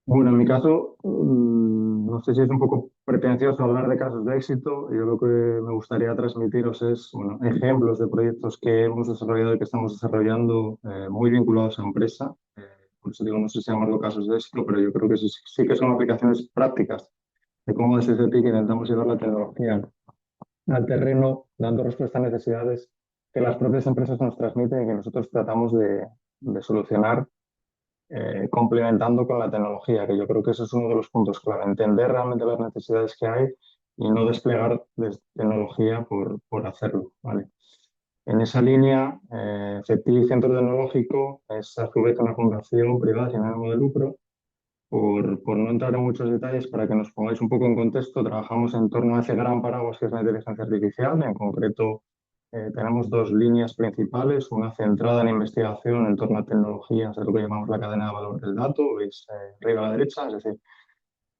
Bueno, en mi caso, no sé si es un poco pretencioso hablar de casos de éxito. Yo lo que me gustaría transmitiros es, bueno, ejemplos de proyectos que hemos desarrollado y que estamos desarrollando muy vinculados a empresa. Por eso digo, no sé si llamarlo casos de éxito, pero yo creo que sí que son aplicaciones prácticas de cómo desde CETIC intentamos llevar la tecnología al terreno, dando respuesta a necesidades que las propias empresas nos transmiten y que nosotros tratamos de solucionar complementando con la tecnología, que yo creo que ese es uno de los puntos clave, entender realmente las necesidades que hay y no desplegar tecnología por hacerlo, ¿vale? En esa línea, CETI Centro Tecnológico es a su vez una fundación privada sin ánimo de lucro. Por no entrar en muchos detalles, para que nos pongáis un poco en contexto, trabajamos en torno a ese gran paraguas que es la inteligencia artificial. En concreto, tenemos dos líneas principales, una centrada en investigación en torno a tecnologías, es lo que llamamos la cadena de valor del dato, veis arriba a la derecha, es decir,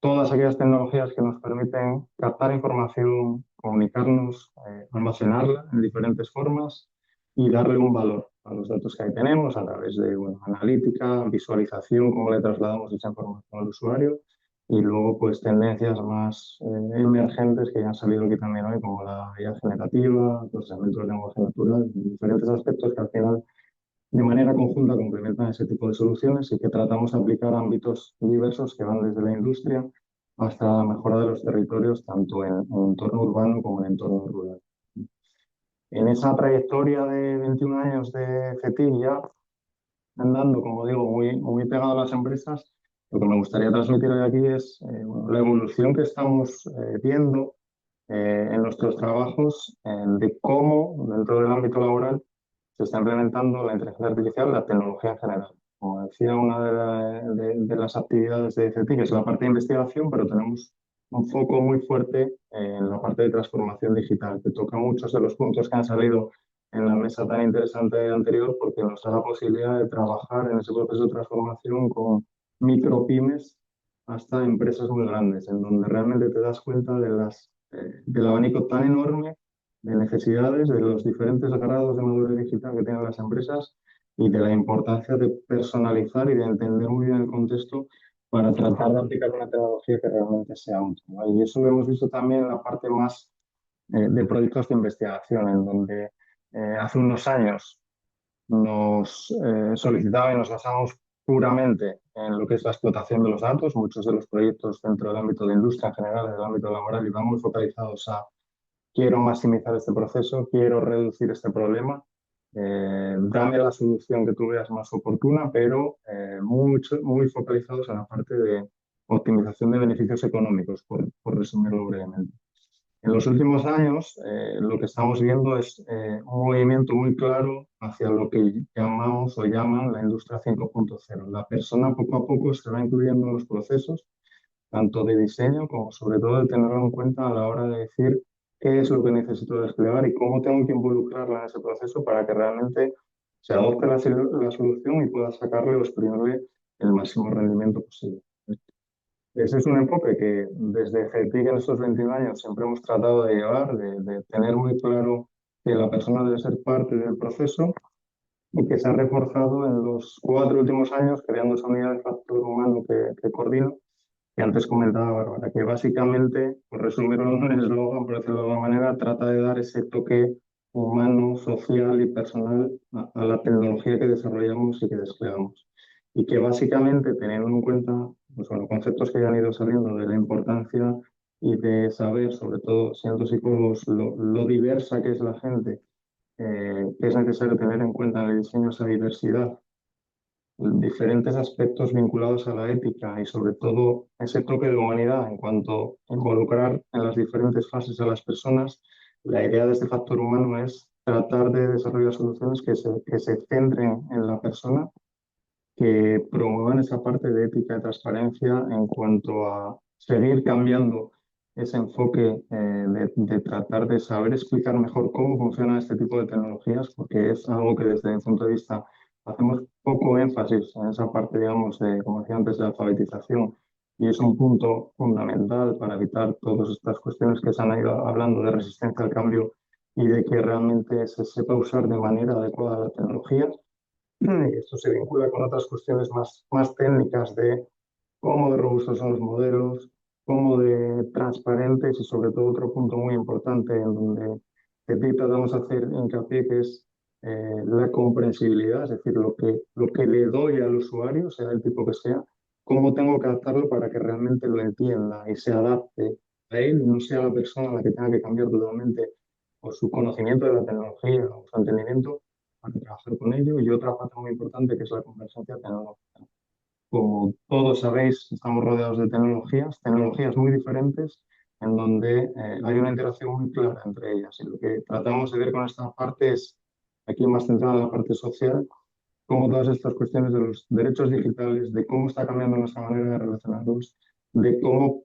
todas aquellas tecnologías que nos permiten captar información, comunicarnos, almacenarla en diferentes formas y darle un valor a los datos que ahí tenemos a través de bueno, analítica, visualización, cómo le trasladamos esa información al usuario y luego pues tendencias más emergentes que ya han salido aquí también hoy, como la IA generativa, procesamiento de lenguaje natural, diferentes aspectos que al final de manera conjunta complementan ese tipo de soluciones y que tratamos de aplicar a ámbitos diversos que van desde la industria hasta la mejora de los territorios, tanto en entorno urbano como en entorno rural. En esa trayectoria de 21 años de CETI ya andando, como digo, muy pegado a las empresas, lo que me gustaría transmitir hoy aquí es bueno, la evolución que estamos viendo en nuestros trabajos de cómo dentro del ámbito laboral se está implementando la inteligencia artificial, la tecnología en general. Como decía, una de las actividades de CETIC es la parte de investigación, pero tenemos un foco muy fuerte en la parte de transformación digital, que toca muchos de los puntos que han salido en la mesa tan interesante anterior, porque nos da la posibilidad de trabajar en ese proceso de transformación con micropymes hasta empresas muy grandes, en donde realmente te das cuenta del abanico tan enorme de necesidades, de los diferentes grados de madurez digital que tienen las empresas y de la importancia de personalizar y de entender muy bien el contexto para tratar de aplicar una tecnología que realmente sea útil, ¿no? Y eso lo hemos visto también en la parte más de proyectos de investigación, en donde hace unos años nos solicitaba y nos basamos puramente en lo que es la explotación de los datos. Muchos de los proyectos dentro del ámbito de industria en general, del ámbito laboral, iban muy focalizados a quiero maximizar este proceso, quiero reducir este problema, dame la solución que tú veas más oportuna, pero muy focalizados en la parte de optimización de beneficios económicos, por resumirlo brevemente. En los últimos años, lo que estamos viendo es un movimiento muy claro hacia lo que llamamos o llaman la industria 5.0. La persona poco a poco se va incluyendo en los procesos, tanto de diseño como sobre todo de tenerlo en cuenta a la hora de decir qué es lo que necesito desplegar y cómo tengo que involucrarla en ese proceso para que realmente se adopte la solución y pueda sacarle o exprimirle el máximo rendimiento posible. Ese es un enfoque que desde GETIC en estos 21 años siempre hemos tratado de llevar, de tener muy claro que la persona debe ser parte del proceso y que se ha reforzado en los 4 últimos años creando esa unidad de factor humano que coordino, que antes comentaba Bárbara, que básicamente, por resumirlo en un eslogan, por decirlo de alguna manera, trata de dar ese toque humano, social y personal a la tecnología que desarrollamos y que desplegamos. Y que básicamente, teniendo en cuenta pues, bueno, conceptos que ya han ido saliendo de la importancia y de saber, sobre todo siendo psicólogos, lo diversa que es la gente, que es necesario tener en cuenta en el diseño esa diversidad, diferentes aspectos vinculados a la ética y sobre todo ese toque de humanidad en cuanto a involucrar en las diferentes fases a las personas. La idea de este factor humano es tratar de desarrollar soluciones que se centren en la persona, que promuevan esa parte de ética y transparencia en cuanto a seguir cambiando ese enfoque de tratar de saber explicar mejor cómo funciona este tipo de tecnologías, porque es algo que desde mi punto de vista hacemos poco énfasis en esa parte, digamos, de, como decía antes, de alfabetización, y es un punto fundamental para evitar todas estas cuestiones que se han ido hablando de resistencia al cambio y de que realmente se sepa usar de manera adecuada la tecnología. Y esto se vincula con otras cuestiones más técnicas de cómo de robustos son los modelos, cómo de transparentes y sobre todo otro punto muy importante en donde de ti tratamos de hacer hincapié que es la comprensibilidad, es decir, lo que le doy al usuario, sea el tipo que sea, cómo tengo que adaptarlo para que realmente lo entienda y se adapte a él y no sea la persona la que tenga que cambiar totalmente o su conocimiento de la tecnología o su entendimiento para trabajar con ello. Y otra parte muy importante que es la conversancia tecnológica. Como todos sabéis, estamos rodeados de tecnologías muy diferentes, en donde hay una interacción muy clara entre ellas. Y lo que tratamos de ver con esta parte es, aquí más centrada en la parte social, cómo todas estas cuestiones de los derechos digitales, de cómo está cambiando nuestra manera de relacionarnos, de cómo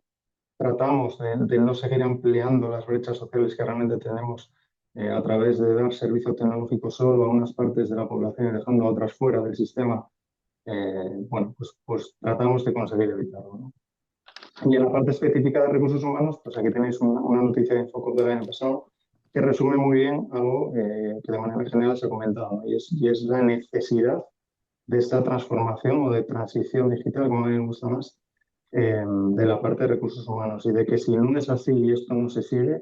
tratamos de no seguir ampliando las brechas sociales que realmente tenemos a través de dar servicio tecnológico solo a unas partes de la población y dejando a otras fuera del sistema, bueno, pues tratamos de conseguir evitarlo, ¿no? Y en la parte específica de recursos humanos, pues aquí tenéis una noticia de Infocop del año pasado que resume muy bien algo que de manera general se ha comentado, ¿no? Y es la necesidad de esta transformación o de transición digital, como a mí me gusta más, de la parte de recursos humanos y de que si no es así y esto no se sigue,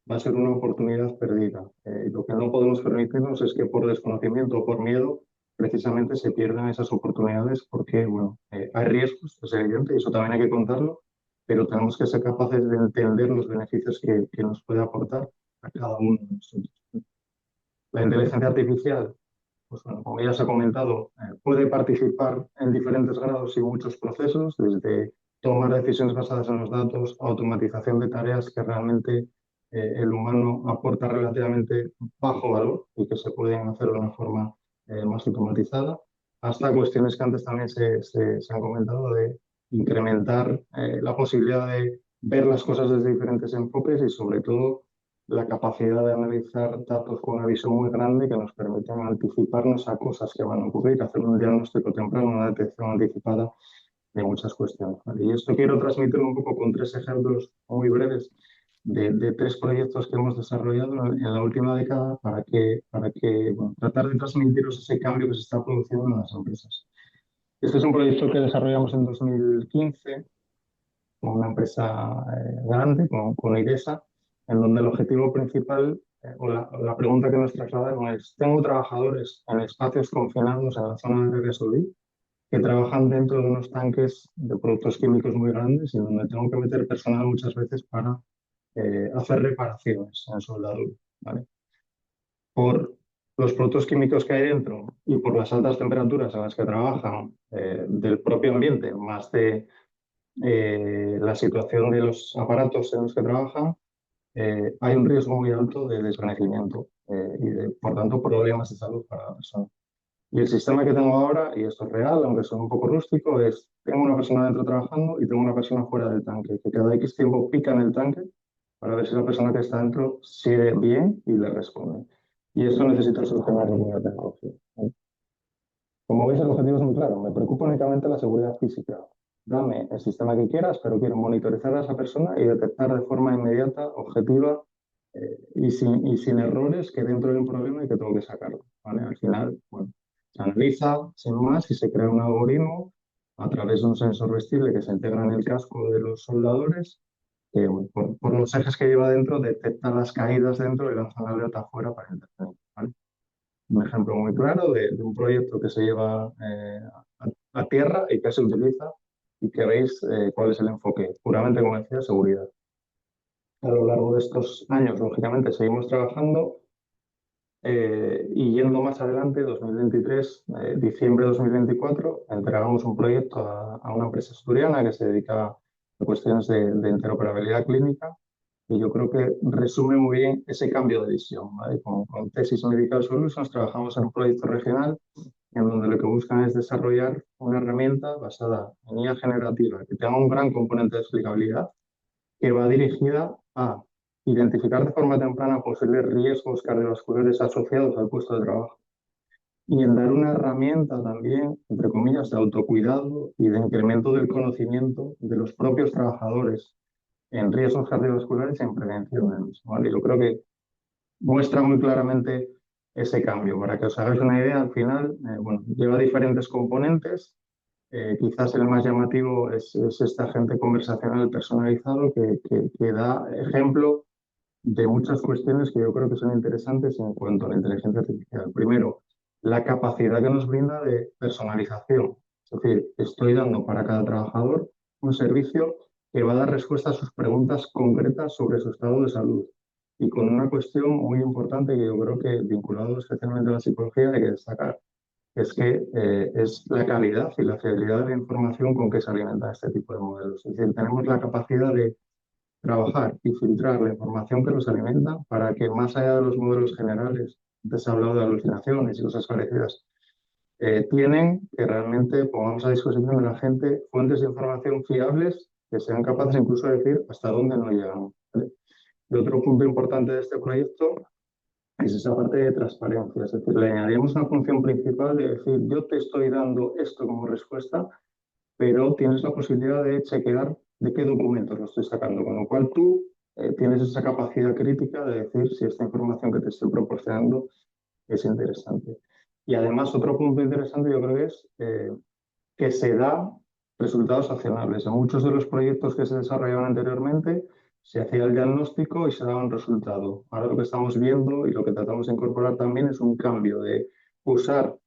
va a ser una oportunidad perdida. Y lo que no podemos permitirnos es que por desconocimiento o por miedo precisamente se pierdan esas oportunidades porque, bueno, hay riesgos, es evidente, y eso también hay que contarlo, pero tenemos que ser capaces de entender los beneficios que nos puede aportar a cada uno de nosotros. La inteligencia artificial, pues bueno, como ya se ha comentado, puede participar en diferentes grados y muchos procesos, desde tomar decisiones basadas en los datos, automatización de tareas que realmente el humano aporta relativamente bajo valor y que se pueden hacer de una forma más automatizada, hasta cuestiones que antes también se han comentado de incrementar la posibilidad de ver las cosas desde diferentes enfoques y sobre todo la capacidad de analizar datos con una visión muy grande que nos permiten anticiparnos a cosas que van a ocurrir, hacer un diagnóstico temprano, una detección anticipada de muchas cuestiones, ¿vale? Y esto quiero transmitirlo un poco con tres ejemplos muy breves de tres proyectos que hemos desarrollado en la última década para que bueno, tratar de transmitiros ese cambio que se está produciendo en las empresas. Este es un proyecto que desarrollamos en 2015 con una empresa grande, con IDESA, en donde el objetivo principal o la pregunta que nos trasladaron es, tengo trabajadores en espacios confinados en la zona de Arabia Saudí que trabajan dentro de unos tanques de productos químicos muy grandes y donde tengo que meter personal muchas veces para hacer reparaciones en soldadura, ¿vale? Por los productos químicos que hay dentro y por las altas temperaturas a las que trabajan del propio ambiente, más de la situación de los aparatos en los que trabajan, hay un riesgo muy alto de desvanecimiento y de, por tanto, problemas de salud para la persona. Y el sistema que tengo ahora, y esto es real, aunque son un poco rústico, es, tengo una persona dentro trabajando y tengo una persona fuera del tanque, que cada X tiempo pica en el tanque para ver si la persona que está dentro sigue bien y le responde. Y esto necesita solucionarlo con la tecnología, ¿vale? Como veis, el objetivo es muy claro. Me preocupa únicamente la seguridad física. Dame el sistema que quieras, pero quiero monitorizar a esa persona y detectar de forma inmediata, objetiva y sin errores que dentro hay un problema y que tengo que sacarlo, ¿vale? Al final, bueno, se analiza sin más y se crea un algoritmo a través de un sensor vestible que se integra en el casco de los soldadores que bueno, por los ejes que lleva dentro detecta las caídas dentro y lanza la alerta afuera para intervenir, ¿vale? Un ejemplo muy claro de un proyecto que se lleva a tierra y que se utiliza y que veis cuál es el enfoque, puramente, como decía, seguridad. A lo largo de estos años, lógicamente, seguimos trabajando y yendo más adelante, 2023, diciembre de 2024, entregamos un proyecto a una empresa asturiana que se dedica a cuestiones de interoperabilidad clínica y yo creo que resume muy bien ese cambio de visión, ¿vale? Con Tesis Medical Solutions trabajamos en un proyecto regional en donde lo que buscan es desarrollar una herramienta basada en IA generativa que tenga un gran componente de explicabilidad que va dirigida a identificar de forma temprana posibles riesgos cardiovasculares asociados al puesto de trabajo y en dar una herramienta también, entre comillas, de autocuidado y de incremento del conocimiento de los propios trabajadores en riesgos cardiovasculares y en prevención de mismo, ¿vale? Yo creo que muestra muy claramente ese cambio. Para que os hagáis una idea, al final, bueno, lleva diferentes componentes Quizás el más llamativo es este agente conversacional personalizado que da ejemplo de muchas cuestiones que yo creo que son interesantes en cuanto a la inteligencia artificial. Primero, la capacidad que nos brinda de personalización. Es decir, estoy dando para cada trabajador un servicio que va a dar respuesta a sus preguntas concretas sobre su estado de salud. Y con una cuestión muy importante que yo creo que vinculado especialmente a la psicología hay que destacar, es que es la calidad y la fiabilidad de la información con que se alimenta este tipo de modelos. Es decir, tenemos la capacidad de trabajar y filtrar la información que los alimenta para que más allá de los modelos generales, antes he hablado de alucinaciones y cosas parecidas, tienen que realmente pongamos a disposición de la gente fuentes de información fiables que sean capaces incluso de decir hasta dónde no llegamos. ¿Vale? Y otro punto importante de este proyecto es esa parte de transparencia, es decir, le añadimos una función principal de decir yo te estoy dando esto como respuesta, pero tienes la posibilidad de chequear de qué documentos lo estoy sacando, con lo cual tú tienes esa capacidad crítica de decir si esta información que te estoy proporcionando es interesante. Y además otro punto interesante yo creo que es que se da resultados accionables. En muchos de los proyectos que se desarrollaban anteriormente se hacía el diagnóstico y se daba un resultado. Ahora lo que estamos viendo y lo que tratamos de incorporar también es un cambio de usar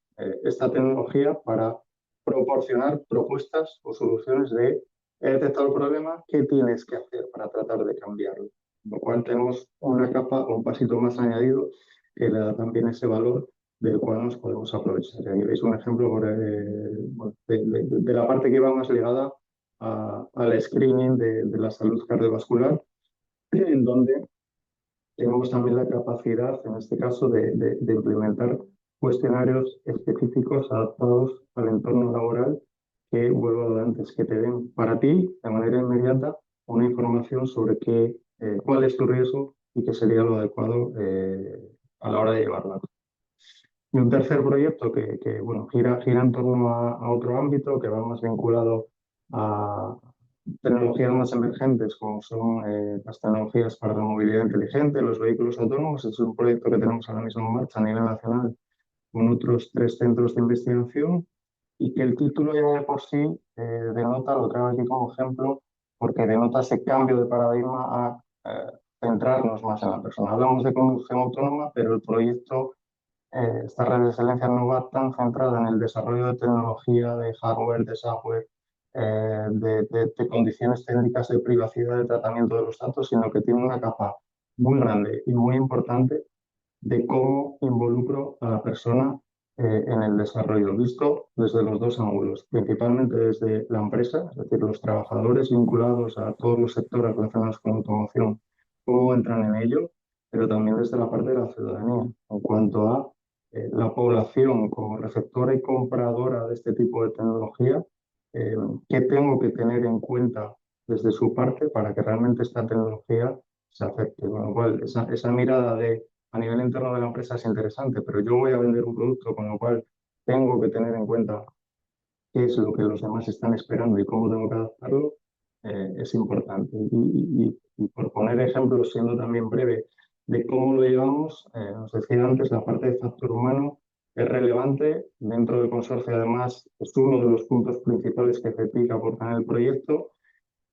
esta tecnología para proporcionar propuestas o soluciones de he detectado el problema, ¿qué tienes que hacer para tratar de cambiarlo? Lo cual tenemos una capa o un pasito más añadido que le da también ese valor del cual nos podemos aprovechar. Y aquí veis un ejemplo bueno, de la parte que va más ligada al screening de la salud cardiovascular, en donde tenemos también la capacidad, en este caso, de implementar cuestionarios específicos adaptados al entorno laboral que, vuelvo a lo de antes, que te den para ti, de manera inmediata, una información sobre cuál es tu riesgo y qué sería lo adecuado a la hora de llevarlo a cabo. Y un tercer proyecto bueno, gira en torno a otro ámbito que va más vinculado a tecnologías más emergentes, como son las tecnologías para la movilidad inteligente, los vehículos autónomos. Es un proyecto que tenemos ahora mismo en marcha a nivel nacional con otros 3 centros de investigación y que el título ya de por sí denota, lo traigo aquí como ejemplo, porque denota ese cambio de paradigma a centrarnos más en la persona. Hablamos de conducción autónoma, pero el proyecto esta red de excelencia no va tan centrada en el desarrollo de tecnología, de hardware, de software, de condiciones técnicas de privacidad de tratamiento de los datos, sino que tiene una capa muy grande y muy importante de cómo involucro a la persona en el desarrollo, visto desde los dos ángulos, principalmente desde la empresa, es decir, los trabajadores vinculados a todos los sectores relacionados con automoción, cómo entran en ello, pero también desde la parte de la ciudadanía, en cuanto a la población como receptora y compradora de este tipo de tecnología, eh, qué tengo que tener en cuenta desde su parte para que realmente esta tecnología se acepte. Con lo cual, esa mirada de a nivel interno de la empresa es interesante, pero yo voy a vender un producto, con lo cual tengo que tener en cuenta qué es lo que los demás están esperando y cómo tengo que adaptarlo, es importante. Y por poner ejemplos, siendo también breve, de cómo lo llevamos, os decía antes, la parte de factor humano es relevante. Dentro del consorcio, además, es uno de los puntos principales que CEPIC aporta en el proyecto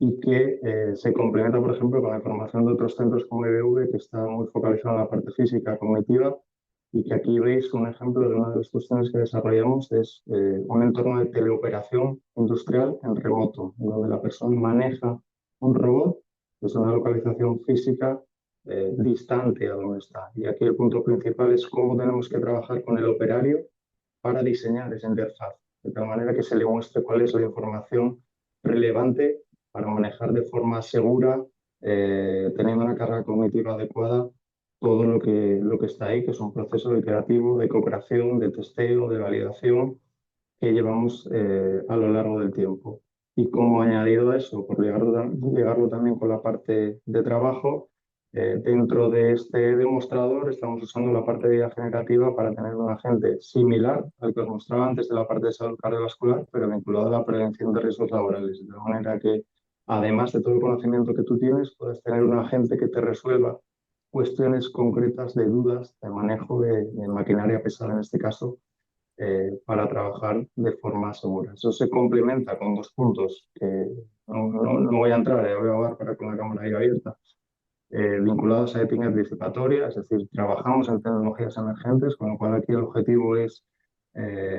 y que se complementa, por ejemplo, con la información de otros centros como EBV, que está muy focalizado en la parte física, cognitiva, y que aquí veis un ejemplo de una de las cuestiones que desarrollamos, es un entorno de teleoperación industrial en remoto, en donde la persona maneja un robot desde una localización física distante a donde está. Y aquí el punto principal es cómo tenemos que trabajar con el operario para diseñar esa interfaz, de tal manera que se le muestre cuál es la información relevante para manejar de forma segura, teniendo una carga cognitiva adecuada, todo lo que está ahí, que es un proceso iterativo de cooperación, de testeo, de validación que llevamos a lo largo del tiempo. Y como añadido a eso, por llegarlo también con la parte de trabajo, dentro de este demostrador estamos usando la parte de IA generativa para tener un agente similar al que os mostraba antes de la parte de salud cardiovascular, pero vinculado a la prevención de riesgos laborales, de manera que, además de todo el conocimiento que tú tienes, puedes tener un agente que te resuelva cuestiones concretas de dudas de manejo de maquinaria pesada en este caso, para trabajar de forma segura. Eso se complementa con dos puntos que no voy a entrar, voy a hablar para con la cámara ahí abierta, vinculados a ética anticipatoria, es decir, trabajamos en tecnologías emergentes, con lo cual aquí el objetivo es,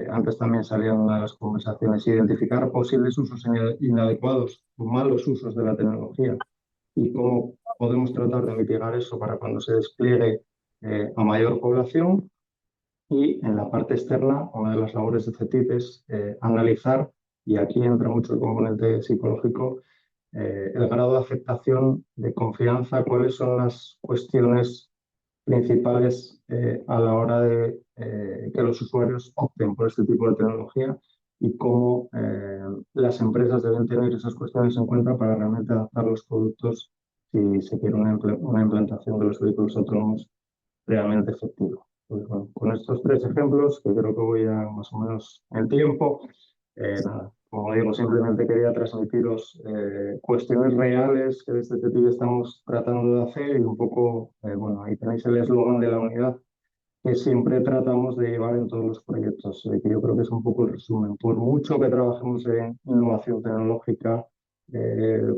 antes también salía en una de las conversaciones, identificar posibles usos inadecuados o malos usos de la tecnología y cómo podemos tratar de mitigar eso para cuando se despliegue a mayor población. Y en la parte externa, una de las labores de CETIP es analizar, y aquí entra mucho el componente psicológico, el grado de aceptación, de confianza, cuáles son las cuestiones principales a la hora de que los usuarios opten por este tipo de tecnología y cómo las empresas deben tener esas cuestiones en cuenta para realmente adaptar los productos si se quiere una implantación de los vehículos autónomos realmente efectiva. Pues bueno, con estos tres ejemplos, que creo que voy a más o menos en tiempo, nada, como digo, simplemente quería transmitiros cuestiones reales que desde CETIP estamos tratando de hacer y un poco, bueno, ahí tenéis el eslogan de la unidad que siempre tratamos de llevar en todos los proyectos, que yo creo que es un poco el resumen. Por mucho que trabajemos en innovación tecnológica,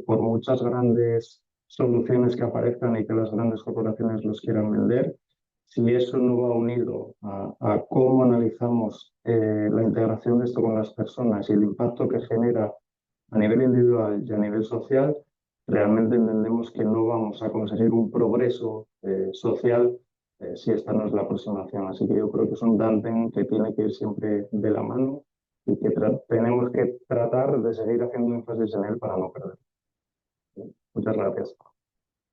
por muchas grandes soluciones que aparezcan y que las grandes corporaciones los quieran vender, si eso no va unido a cómo analizamos la integración de esto con las personas y el impacto que genera a nivel individual y a nivel social, realmente entendemos que no vamos a conseguir un progreso social si esta no es la aproximación. Así que yo creo que es un tándem que tiene que ir siempre de la mano y que tenemos que tratar de seguir haciendo énfasis en él para no perder. Muchas gracias.